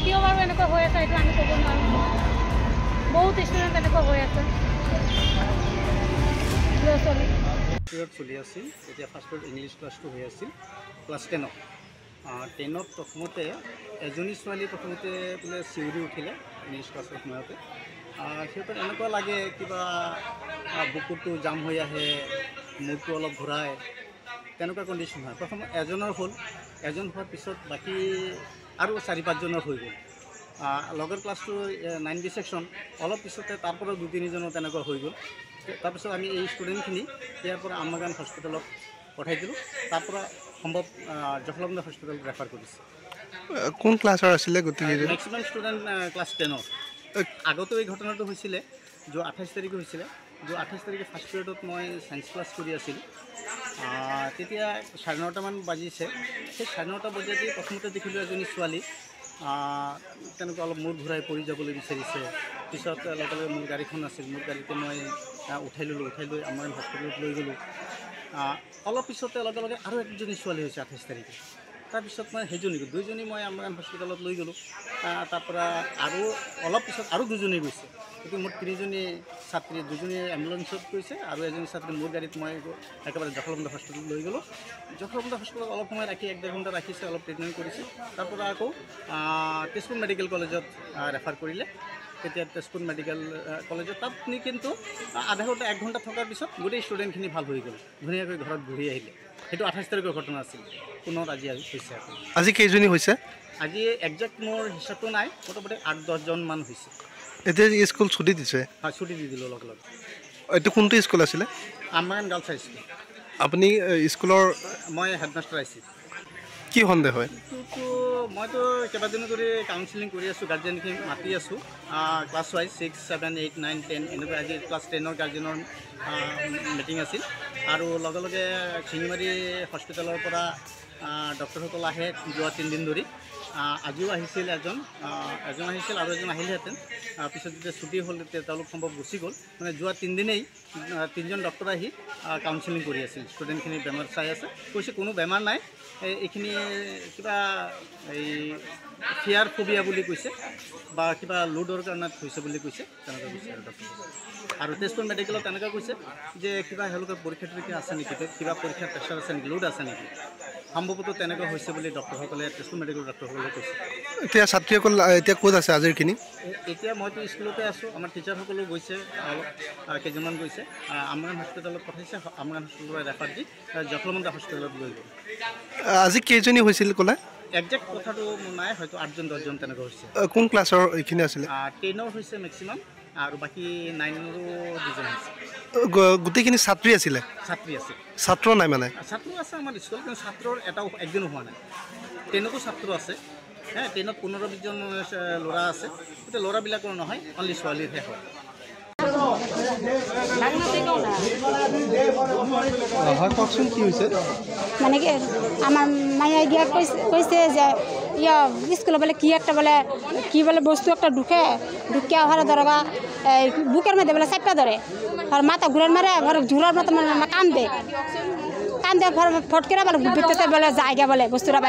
কিয় বাৰু এনেকুৱা হৈ আছে এইটো আমি ক'ব নোৱাৰোঁ বহুত ষ্টুডেণ্ট এনেকুৱা হৈ আছে ল'ৰা ছোৱালী চলি আছিল এতিয়া ফাৰ্ষ্টত ইংলিছ ক্লাছটো হৈ আছিল ক্লাছ 10ত 10ত প্ৰথমতে এজনী ছোৱালী প্ৰথমতে বোলে চিঞৰি উঠিলে ইংলিছ ক্লাছৰ সময়তে সিহঁতৰ এনেকুৱা লাগে কিবা বুকুটো জাম হৈ আহে মূৰটো অলপ ঘূৰাই তেনেকুৱা কণ্ডিশ্যন হয় প্ৰথম এজনৰ হ'ল এজন হোৱাৰ পিছত বাকী আৰু 4-5জনৰ হৈ গ'ল লগৰ ক্লাছটো 9B ছেকশ্যন অলপ পিছতে তাৰপৰা 2-3জনৰ তেনেকুৱা হৈ গ'ল তাৰপিছত আমি এই ষ্টুডেণ্টখিনি ইয়াৰ পৰা আমবাগান হস্পিটেলত পঠাই দিলোঁ তাৰপৰা সম্ভৱ জখলাবন্ধা হস্পিটেলত ৰেফাৰ কৰিছে কোন ক্লাছৰ আছিলে গোটেইকেইজন মেক্সিমাম ষ্টুডেণ্ট ক্লাছ 10ৰ আগতেও এই ঘটনাটো হৈছিলে যে 28 তাৰিখে হৈছিলে যে 28 তাৰিখে ফাৰ্ষ্ট পিৰিয়ডত মই ছায়েন্স ক্লাছ কৰি আছিলোঁ তেতিয়া 9:30মান বাজিছে সেই 9:30 বজাতে প্ৰথমতে দেখিলোঁ এজনী ছোৱালী তেনেকুৱা অলপ মূৰ ঘূৰাই পৰি যাবলৈ বিচাৰিছে পিছত লগে লগে মোৰ গাড়ীখন আছিল মোৰ গাড়ীতে মই উঠাই ল'লোঁ উঠাই লৈ আমাৰ হস্পিটেলত লৈ গ'লোঁ অলপ পিছতে লগে লগে আৰু একজনী ছোৱালী হৈছে 28 তাৰিখে তাৰপিছত মই সেইজনীক দুইজনী মই আমাৰ হস্পিটেলত লৈ গ'লোঁ তাৰপৰা আৰু অলপ পিছত আৰু দুজনী গৈছে গতিকে মোৰ 3জনী ছাত্ৰী দুজনী এম্বুলেঞ্চত গৈছে আৰু এজনী ছাত্ৰী মোৰ গাড়ীত মই একেবাৰে জখলাবন্ধা হস্পিটেলত লৈ গ'লোঁ জখলাবন্ধা হস্পিটেলত অলপ সময় ৰাখি 1-1.5 ঘণ্টা ৰাখিছে অলপ ট্ৰিটমেণ্ট কৰিছে তাৰপৰা আকৌ তেজপুৰ মেডিকেল কলেজত ৰেফাৰ কৰিলে তেতিয়া তেজপুৰ মেডিকেল কলেজত তাত কিন্তু আধা ঘণ্টা 1 ঘণ্টা থকাৰ পিছত গোটেই ষ্টুডেণ্টখিনি ভাল হৈ গ'ল ধুনীয়াকৈ ঘৰত ঘূৰি আহিলে সেইটো 28 তাৰিখৰ ঘটনা আছিল পুনৰ আজি হৈছে আজি কেইজনী হৈছে আজি একজেক্ট মোৰ হিচাপটো নাই মোটামুটি 8-10জনমান হৈছে এতিয়া স্কুল ছুটি দিছে হয় ছুটি দি দিলোঁ লগে লগে এইটো কোনটো স্কুল আছিলে আমবাগান গাৰ্লছ হাই স্কুল আপুনি স্কুলৰ মই হেডমাষ্টাৰ আছিলোঁ কি সন্দেহ হয় এইটোতো মইতো কেইবাদিনো ধৰি কাউন্সিলিং কৰি আছোঁ গাৰ্জেনখিনি মাতি আছোঁ ক্লাছ ৱাইজ 6, 7, 8, 9, 10 এনেকুৱা আজি ক্লাছ 10ৰ গাৰ্জেনৰ মিটিং আছিল আৰু লগে লগে শিঙিমাৰী হস্পিটেলৰ পৰা ডক্টৰসকল আহে যোৱা 3 দিন ধৰি আজিও আহিছিল এজন আহিছিল আৰু এজন আহিলহেঁতেন পিছত যেতিয়া ছুটি হ'ল তেতিয়া তেওঁলোক সম্ভৱ গুচি গ'ল মানে যোৱা 3 দিনেই 3জন ডক্টৰ আহি কাউন্সিলিং কৰি আছিল ষ্টুডেণ্টখিনি বেমাৰ চাই আছে কৈছে কোনো বেমাৰ নাই এইখিনি কিবা এই ফিয়াৰ ফোবিয়া বুলি কৈছে বা কিবা লোডৰ কাৰণে হৈছে বুলি কৈছে তেনেকুৱা কৈছে আৰু তেজপুৰ মেডিকেলত তেনেকুৱা কৈছে যে কিবা তেওঁলোকৰ পৰীক্ষা আছে নেকি কিবা পৰীক্ষাৰ প্ৰেছাৰ আছে নেকি লোড আছে নেকি সম্ভৱতঃ তেনেকুৱা হৈছে বুলি ডক্টৰসকলে তেজপুৰ মেডিকেল ডক্টৰসকলে কৈছে এতিয়া ছাত্ৰীসকল এতিয়া ক'ত আছে আজিৰখিনি এতিয়া মইতো স্কুলতে আছোঁ আমাৰ টিচাৰসকলেও গৈছে অলপ কেইজনমান গৈছে আমবাগান হস্পিটেলত পঠাইছে আমবাগান হস্পিটেলত ৰেফাৰ দি জখলাবন্ধা হস্পিটেলত লৈ গ'ল আজি কেইজনী হৈছিল ক'লে একজেক্ট কথাটো নাই হয়তো 8-10জন তেনেকুৱা হৈছে কোন ক্লাছৰ এইখিনি আছিলে 10ৰ হৈছে মেক্সিমাম আৰু বাকী 9ৰো 2জন হৈছে গোটেইখিনি ছাত্ৰী আছিলে ছাত্ৰী আছে ছাত্ৰ নাই মানে ছাত্ৰ আছে আমাৰ স্কুলত কিন্তু ছাত্ৰৰ একদিনো হোৱা নাই 10তো ছাত্ৰ আছে 10ত 15-20জন ল'ৰা আছে গতিকে ল'ৰাবিলাকৰ নহয় অনলি ছোৱালীৰহে হয় কওকচোন কি হৈছে মানে কি আমার মাইয়া গিয়া কইছে যে ইয়া স্কুলে বলে কি একটা বলে কি বলে বস্তু একটা ঢুকে ঘরে ধরবা বুকের মধ্যে বলে চাপটা ধরে আর মাথা ঘুরার মারে ঘর ঝুলার মতো কান্দে ঘর ফটকে ভিতরে বলে জায়গা বলে বস্তুটা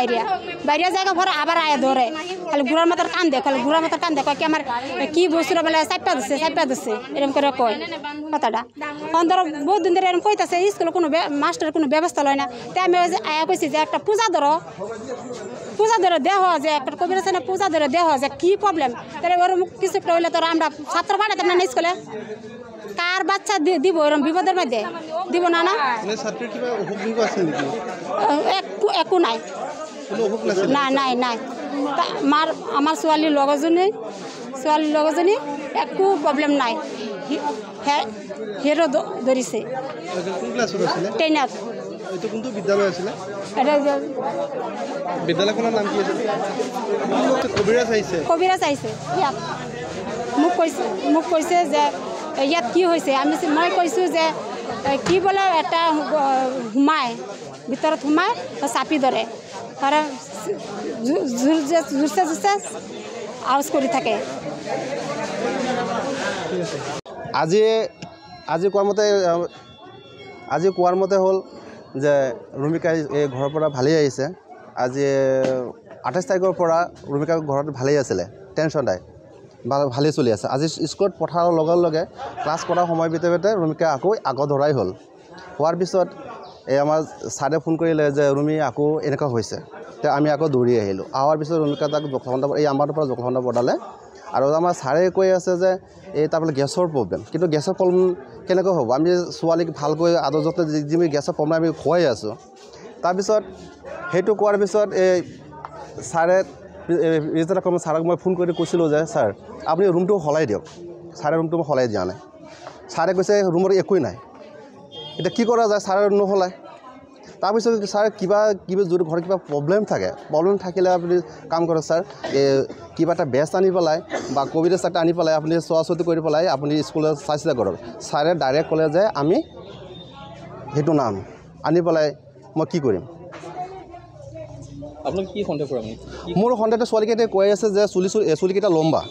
বাইরে জায়গা ঘর আবার আয় ধরে খালি ঘুরার মতো কান্দে কয় কি আমার কি বস্তুটা বলে চাপটা দিচ্ছে এরকম করে কয় কথাটা ধরো বহুত দিন ধরে এরকম কইতাছে স্কুলে কোনো মাস্টারের কোনো ব্যবস্থা লয় না তাই আমি আয়া কইছি যে একটা পূজা ধরো দেহ যে একটা কবির আছে না পূজা ধরে দেহ যে কি প্রবলেম তাহলে ওরকম কিছু একটা হইলে তোরা আমরা ছাত্র পাঠাতাম না স্কুলে কার বাচ্চা দিব এরকম বিপদের মধ্যে দিব না একো নাই নাই আমার ছোৱালীৰ লগজনী একো প্ৰব্লেম নাই হেৰো ধৰিছে 10ত এইটো কোনটো বিদ্যালয় আছিলে বিদ্যালয়খনৰ নাম কি আছিল কবিৰাজ আহিছে ইয়াত মোক কৈছে যে ইয়াত কি হৈছে মই কৈছোঁ যে কি বোলে এটা ভিতৰত সোমাই চাপি ধৰে আৰু জোৰছে আউজ কৰি থাকে আজি কোৱাৰ মতে হ'ল যে ৰুমিকা এই ঘৰৰ পৰা ভালেই আহিছে আজি 28 তাৰিখৰ পৰা ৰুমিকা ঘৰত ভালেই আছিলে, টেনশ্যন নাই, ভালেই চলি আছে। আজি স্কুলত পঠাৰ লগে লগে ক্লাছ কৰাৰ সময় ভিতৰতে ৰুমিকা আকৌ আগত ধৰাই হ'ল। হোৱাৰ পিছত এই আমাৰ ছাৰে ফোন কৰিলে যে ৰুমি আকৌ এনেকুৱা হৈছে। তে আমি আকৌ দৌৰি আহিলোঁ। অহাৰ পিছত ৰুমিকা তাক জখলাবন্ধা এই আমাৰ পৰা জখলাবন্ধা পঠালে। আৰু আমাৰ ছাৰে কৈ আছে যে এই তাৰমানে গেছৰ প্ৰব্লেম, কিন্তু গেছৰ প্ৰব্লেম কেনেকৈ হ'ব? আমি ছোৱালীক ভালকৈ আদৰ্শতে যি গেছৰ প্ৰব্লেম আমি খুৱাই আছোঁ। তাৰপিছত সেইটো কোৱাৰ পিছত এই ছাৰে ছাৰক মই ফোন কৰি কৈছিলোঁ যে ছাৰ আপুনি ৰুমটো সলাই দিয়ক। ছাৰে ৰুমটো মই সলাই দিয়া নাই। ছাৰে কৈছে ৰুমৰ একোৱেই নাই। এতিয়া কি কৰা যায়? ছাৰে নসলায়। তাৰপিছত ছাৰ কিবা যদি ঘৰত কিবা প্ৰব্লেম থাকিলে আপুনি কাম কৰক ছাৰ, কিবা এটা বেষ্ট আনি পেলাই বা ক'ভিডৰ চাৰ্ট আনি পেলাই আপুনি চোৱা চিতি কৰি পেলাই আপুনি স্কুলত চাই চিতা কৰক। ছাৰে ডাইৰেক্ট ক'লে যে আমি সেইটো নাম আনি পেলাই মই কি কৰিম? আপোনাক কি সন্দেহ কৰে? মোৰ সন্দেহতে ছোৱালীকেইটাই কৈ আছে যে চুলিকেইটা লম্বা,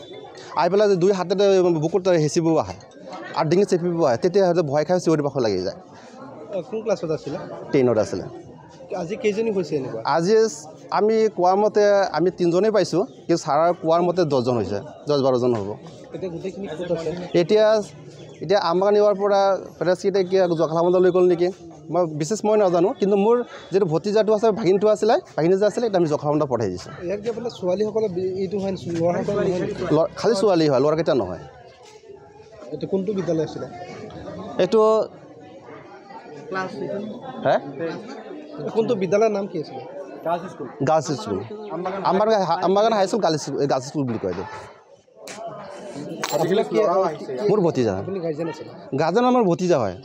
আহি পেলাই দুই হাততে বুকুত হেঁচিব আহে আৰু ডিঙি চেপিব আহে, তেতিয়া হয়তো ভয় খাই চিঞৰি বাখৰ লাগি যায়। কোন ক্লাছত আছিলে? 10ত আছিলে। আজি কেইজনী হৈছে এনেকুৱা? আজি আমি কোৱাৰ মতে আমি 3জনেই পাইছোঁ, কিন্তু ছাৰৰ কোৱাৰ মতে 10জন হৈছে, 10-12জন হ'ব। এতিয়া গোটেইখিনি ক'ত আছে? এতিয়া আমবাগানীৰ পৰা পেৰেছকেইটা কিয় জখলাবন্ধা লৈ গ'ল নেকি? মই নাজানো, কিন্তু মোৰ যিটো ভতিজাটো আছে ভাগিনটো আছিলে ভাগিনী আছিলে এতিয়া আমি জখলাবন্ধা পঠাই দিছোঁ। ইয়াক দিয়া পেলাই ছোৱালীসকলে এইটো হয় ল'ৰাসকল খালী ছোৱালী হয়, ল'ৰাকেইটা নহয়। এইটো কোনটো বিদ্যালয় আছিলে? এইটো হে কোনটো বিদ্যালয়ৰ নাম কি আছিলে? গাৰ্লছ স্কুল, আমবাগান হাই স্কুল গাৰ্লছ স্কুল বুলি কয় এইটো। মোৰ ভতিজা। আপুনি গাৰ্জেন আছিলে? গাৰ্জেন আমাৰ ভতিজা হয়।